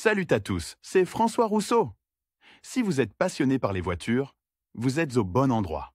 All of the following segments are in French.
Salut à tous, c'est François Rousseau. Si vous êtes passionné par les voitures, vous êtes au bon endroit.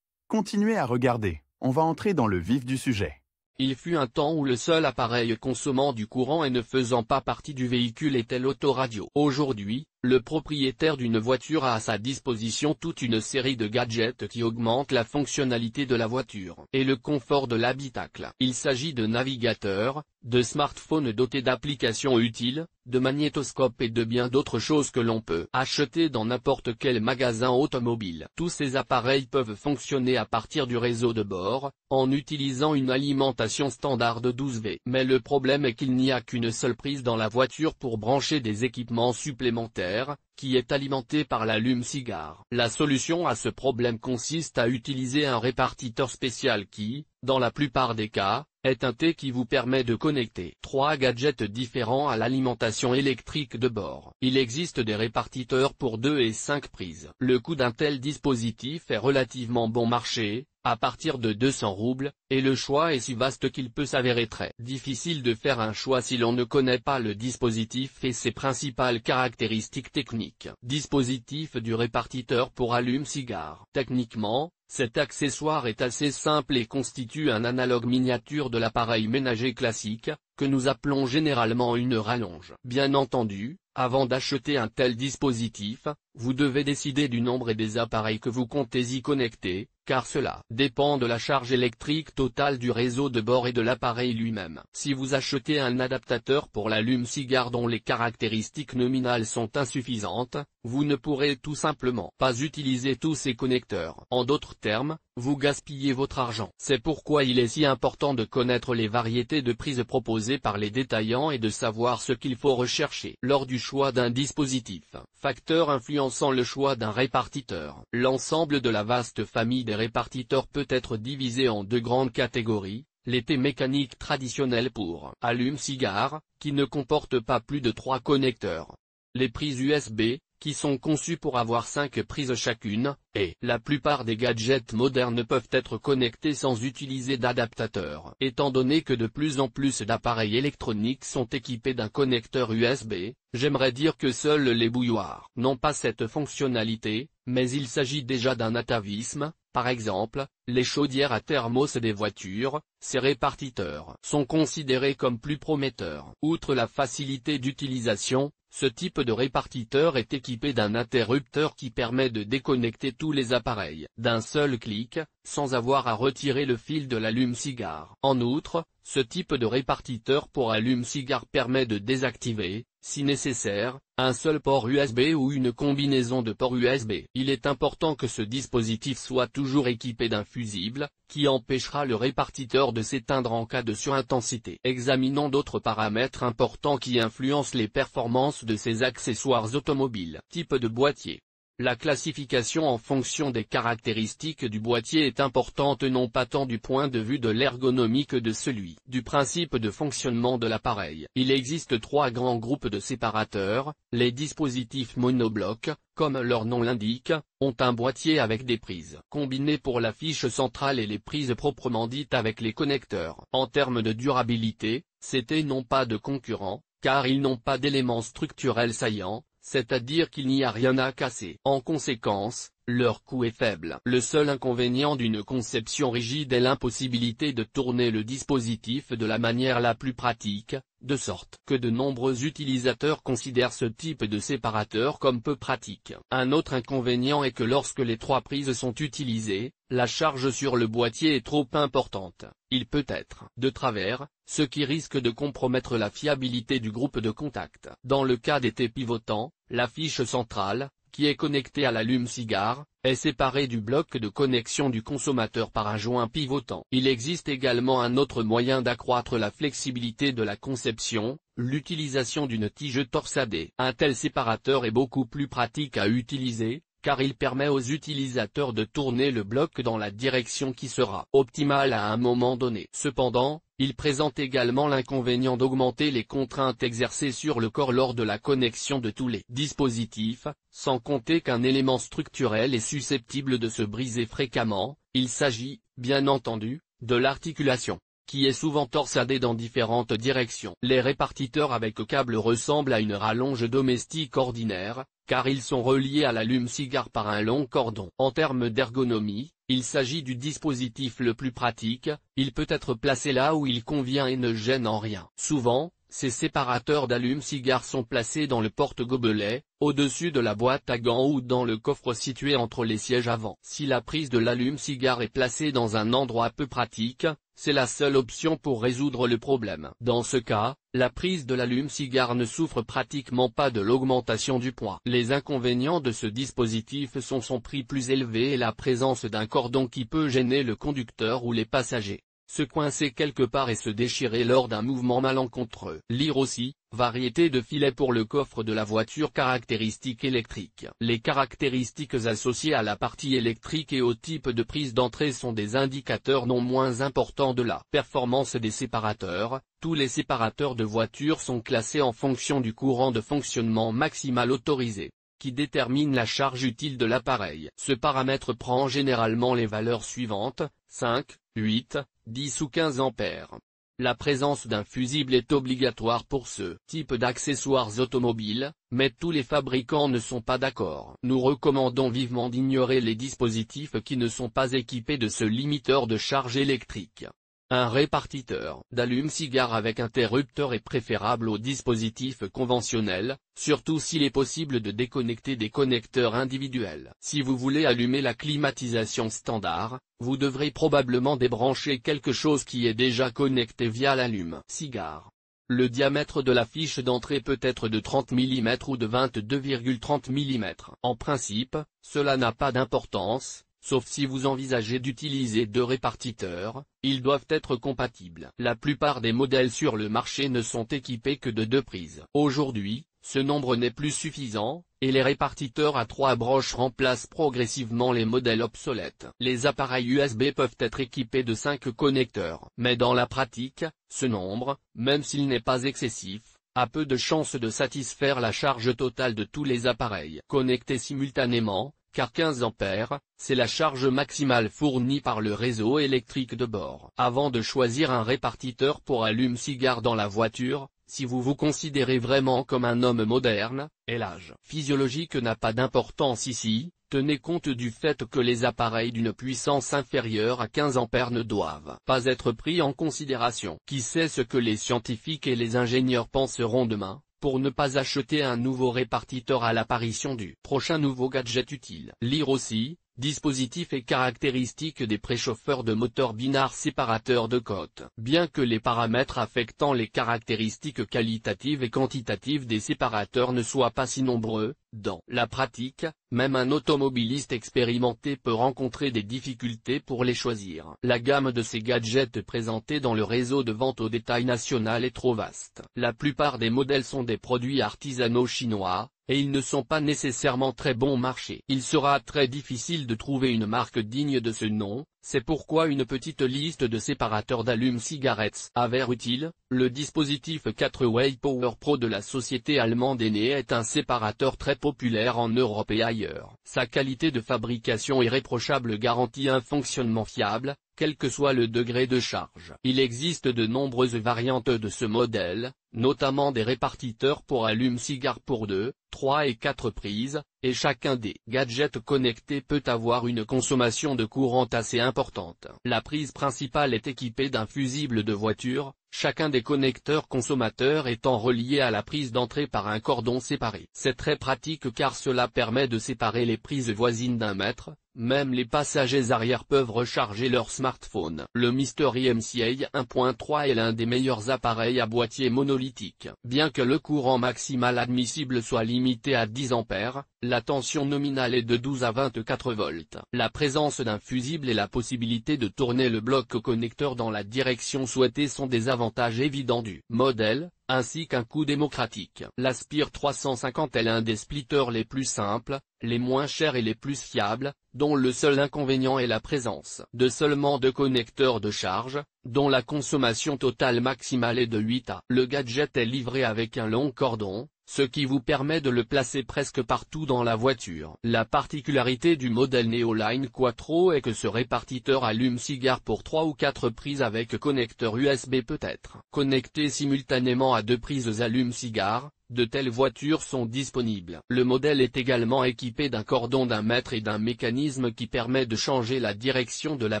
Continuez à regarder, on va entrer dans le vif du sujet. Il fut un temps où le seul appareil consommant du courant et ne faisant pas partie du véhicule était l'autoradio. Aujourd'hui, le propriétaire d'une voiture a à sa disposition toute une série de gadgets qui augmentent la fonctionnalité de la voiture et le confort de l'habitacle. Il s'agit de navigateurs, de smartphones dotés d'applications utiles, de magnétoscopes et de bien d'autres choses que l'on peut acheter dans n'importe quel magasin automobile. Tous ces appareils peuvent fonctionner à partir du réseau de bord, en utilisant une alimentation standard de 12V. Mais le problème est qu'il n'y a qu'une seule prise dans la voiture pour brancher des équipements supplémentaires, qui est alimenté par l'allume-cigare. La solution à ce problème consiste à utiliser un répartiteur spécial qui, dans la plupart des cas, est un T qui vous permet de connecter 3 gadgets différents à l'alimentation électrique de bord. Il existe des répartiteurs pour 2 et 5 prises. Le coût d'un tel dispositif est relativement bon marché, à partir de 200 roubles, et le choix est si vaste qu'il peut s'avérer très difficile de faire un choix si l'on ne connaît pas le dispositif et ses principales caractéristiques techniques. Dispositif du répartiteur pour allume-cigare. Techniquement, cet accessoire est assez simple et constitue un analogue miniature de l'appareil ménager classique, que nous appelons généralement une rallonge. Bien entendu, avant d'acheter un tel dispositif, vous devez décider du nombre et des appareils que vous comptez y connecter, car cela dépend de la charge électrique totale du réseau de bord et de l'appareil lui-même. Si vous achetez un adaptateur pour l'allume-cigare dont les caractéristiques nominales sont insuffisantes, vous ne pourrez tout simplement pas utiliser tous ces connecteurs. En d'autres termes, vous gaspillez votre argent. C'est pourquoi il est si important de connaître les variétés de prises proposées par les détaillants et de savoir ce qu'il faut rechercher lors du choix d'un dispositif. Facteur influençant le choix d'un répartiteur. L'ensemble de la vaste famille des répartiteurs peut être divisé en 2 grandes catégories. Les T mécaniques traditionnels pour allume-cigare, qui ne comportent pas plus de 3 connecteurs. Les prises USB, qui sont conçues pour avoir 5 prises chacune, et la plupart des gadgets modernes peuvent être connectés sans utiliser d'adaptateur. Étant donné que de plus en plus d'appareils électroniques sont équipés d'un connecteur USB, j'aimerais dire que seuls les bouilloires n'ont pas cette fonctionnalité, mais il s'agit déjà d'un atavisme. Par exemple, les chaudières à thermos des voitures, ces répartiteurs sont considérés comme plus prometteurs. Outre la facilité d'utilisation, ce type de répartiteur est équipé d'un interrupteur qui permet de déconnecter tous les appareils d'un seul clic, sans avoir à retirer le fil de l'allume-cigare. En outre, ce type de répartiteur pour allume-cigare permet de désactiver, si nécessaire, un seul port USB ou une combinaison de ports USB. Il est important que ce dispositif soit toujours équipé d'un fusible, qui empêchera le répartiteur de s'éteindre en cas de surintensité. Examinons d'autres paramètres importants qui influencent les performances de ces accessoires automobiles. Type de boîtier. La classification en fonction des caractéristiques du boîtier est importante non pas tant du point de vue de l'ergonomie que de celui du principe de fonctionnement de l'appareil. Il existe 3 grands groupes de séparateurs. Les dispositifs monoblocs, comme leur nom l'indique, ont un boîtier avec des prises combinées pour la fiche centrale et les prises proprement dites avec les connecteurs. En termes de durabilité, ces T n'ont pas de concurrents, car ils n'ont pas d'éléments structurels saillants, c'est-à-dire qu'il n'y a rien à casser. En conséquence, leur coût est faible. Le seul inconvénient d'une conception rigide est l'impossibilité de tourner le dispositif de la manière la plus pratique, de sorte que de nombreux utilisateurs considèrent ce type de séparateur comme peu pratique. Un autre inconvénient est que lorsque les 3 prises sont utilisées, la charge sur le boîtier est trop importante. Il peut être de travers, ce qui risque de compromettre la fiabilité du groupe de contact. Dans le cas des T pivotants, la fiche centrale, qui est connectée à l'allume-cigare, est séparée du bloc de connexion du consommateur par un joint pivotant. Il existe également un autre moyen d'accroître la flexibilité de la conception, l'utilisation d'une tige torsadée. Un tel séparateur est beaucoup plus pratique à utiliser, car il permet aux utilisateurs de tourner le bloc dans la direction qui sera optimale à un moment donné. Cependant, il présente également l'inconvénient d'augmenter les contraintes exercées sur le corps lors de la connexion de tous les dispositifs, sans compter qu'un élément structurel est susceptible de se briser fréquemment. Il s'agit, bien entendu, de l'articulation, qui est souvent torsadé dans différentes directions. Les répartiteurs avec câble ressemblent à une rallonge domestique ordinaire, car ils sont reliés à l'allume-cigare par un long cordon. En termes d'ergonomie, il s'agit du dispositif le plus pratique, il peut être placé là où il convient et ne gêne en rien. Souvent, ces séparateurs d'allume-cigare sont placés dans le porte-gobelet, au-dessus de la boîte à gants ou dans le coffre situé entre les sièges avant. Si la prise de l'allume-cigare est placée dans un endroit peu pratique, c'est la seule option pour résoudre le problème. Dans ce cas, la prise de l'allume-cigare ne souffre pratiquement pas de l'augmentation du poids. Les inconvénients de ce dispositif sont son prix plus élevé et la présence d'un cordon qui peut gêner le conducteur ou les passagers, se coincer quelque part et se déchirer lors d'un mouvement malencontreux. Lire aussi, variété de filets pour le coffre de la voiture. Caractéristiques électriques. Les caractéristiques associées à la partie électrique et au type de prise d'entrée sont des indicateurs non moins importants de la performance des séparateurs. Tous les séparateurs de voiture sont classés en fonction du courant de fonctionnement maximal autorisé, qui détermine la charge utile de l'appareil. Ce paramètre prend généralement les valeurs suivantes, 5, 8, 10 ou 15 ampères. La présence d'un fusible est obligatoire pour ce type d'accessoires automobiles, mais tous les fabricants ne sont pas d'accord. Nous recommandons vivement d'ignorer les dispositifs qui ne sont pas équipés de ce limiteur de charge électrique. Un répartiteur d'allume-cigare avec interrupteur est préférable au dispositif conventionnel, surtout s'il est possible de déconnecter des connecteurs individuels. Si vous voulez allumer la climatisation standard, vous devrez probablement débrancher quelque chose qui est déjà connecté via l'allume-cigare. Le diamètre de la fiche d'entrée peut être de 30 mm ou de 22,30 mm. En principe, cela n'a pas d'importance. Sauf si vous envisagez d'utiliser deux répartiteurs, ils doivent être compatibles. La plupart des modèles sur le marché ne sont équipés que de deux prises. Aujourd'hui, ce nombre n'est plus suffisant, et les répartiteurs à 3 broches remplacent progressivement les modèles obsolètes. Les appareils USB peuvent être équipés de 5 connecteurs. Mais dans la pratique, ce nombre, même s'il n'est pas excessif, a peu de chances de satisfaire la charge totale de tous les appareils connectés simultanément, car 15 ampères, c'est la charge maximale fournie par le réseau électrique de bord. Avant de choisir un répartiteur pour allume-cigare dans la voiture, si vous vous considérez vraiment comme un homme moderne, et l'âge physiologique n'a pas d'importance ici, tenez compte du fait que les appareils d'une puissance inférieure à 15 ampères ne doivent pas être pris en considération. Qui sait ce que les scientifiques et les ingénieurs penseront demain, pour ne pas acheter un nouveau répartiteur à l'apparition du prochain nouveau gadget utile. Lire aussi, dispositifs et caractéristiques des préchauffeurs de moteur binaire séparateurs de côte. Bien que les paramètres affectant les caractéristiques qualitatives et quantitatives des séparateurs ne soient pas si nombreux, dans la pratique, même un automobiliste expérimenté peut rencontrer des difficultés pour les choisir. La gamme de ces gadgets présentés dans le réseau de vente au détail national est trop vaste. La plupart des modèles sont des produits artisanaux chinois, et ils ne sont pas nécessairement très bon marché. Il sera très difficile de trouver une marque digne de ce nom, c'est pourquoi une petite liste de séparateurs d'allume-cigarettes avère utile. Le dispositif 4-Way Power Pro de la société allemande Ene est un séparateur très populaire en Europe et ailleurs. Sa qualité de fabrication irréprochable garantit un fonctionnement fiable, quel que soit le degré de charge. Il existe de nombreuses variantes de ce modèle, notamment des répartiteurs pour allume-cigare pour 2, 3 et 4 prises, et chacun des gadgets connectés peut avoir une consommation de courant assez importante. La prise principale est équipée d'un fusible de voiture, chacun des connecteurs consommateurs étant relié à la prise d'entrée par un cordon séparé. C'est très pratique car cela permet de séparer les prises voisines d'1 mètre. Même les passagers arrière peuvent recharger leur smartphone. Le Mystery MCA 1.3 est l'un des meilleurs appareils à boîtier monolithique. Bien que le courant maximal admissible soit limité à 10 ampères, la tension nominale est de 12 à 24 volts. La présence d'un fusible et la possibilité de tourner le bloc connecteur dans la direction souhaitée sont des avantages évidents du modèle, ainsi qu'un coût démocratique. L'Aspire 350 est l'un des splitters les plus simples, les moins chers et les plus fiables, dont le seul inconvénient est la présence de seulement 2 connecteurs de charge, dont la consommation totale maximale est de 8 A. Le gadget est livré avec un long cordon, ce qui vous permet de le placer presque partout dans la voiture. La particularité du modèle Neoline Quattro est que ce répartiteur allume-cigare pour 3 ou 4 prises avec connecteur USB peut être connecté simultanément à 2 prises allume-cigare. De telles voitures sont disponibles. Le modèle est également équipé d'un cordon d'1 mètre et d'un mécanisme qui permet de changer la direction de la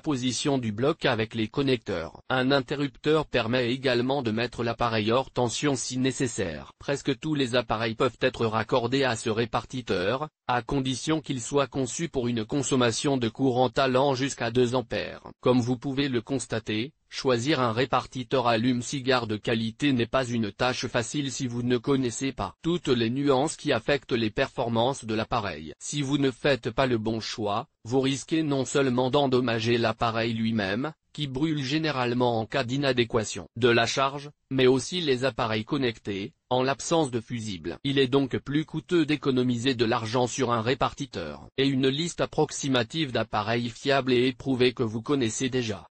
position du bloc avec les connecteurs. Un interrupteur permet également de mettre l'appareil hors tension si nécessaire. Presque tous les appareils peuvent être raccordés à ce répartiteur, à condition qu'ils soient conçus pour une consommation de courant allant jusqu'à 2 ampères. Comme vous pouvez le constater, choisir un répartiteur allume-cigare de qualité n'est pas une tâche facile si vous ne connaissez pas toutes les nuances qui affectent les performances de l'appareil. Si vous ne faites pas le bon choix, vous risquez non seulement d'endommager l'appareil lui-même, qui brûle généralement en cas d'inadéquation de la charge, mais aussi les appareils connectés, en l'absence de fusible. Il est donc plus coûteux d'économiser de l'argent sur un répartiteur. Et une liste approximative d'appareils fiables et éprouvés que vous connaissez déjà.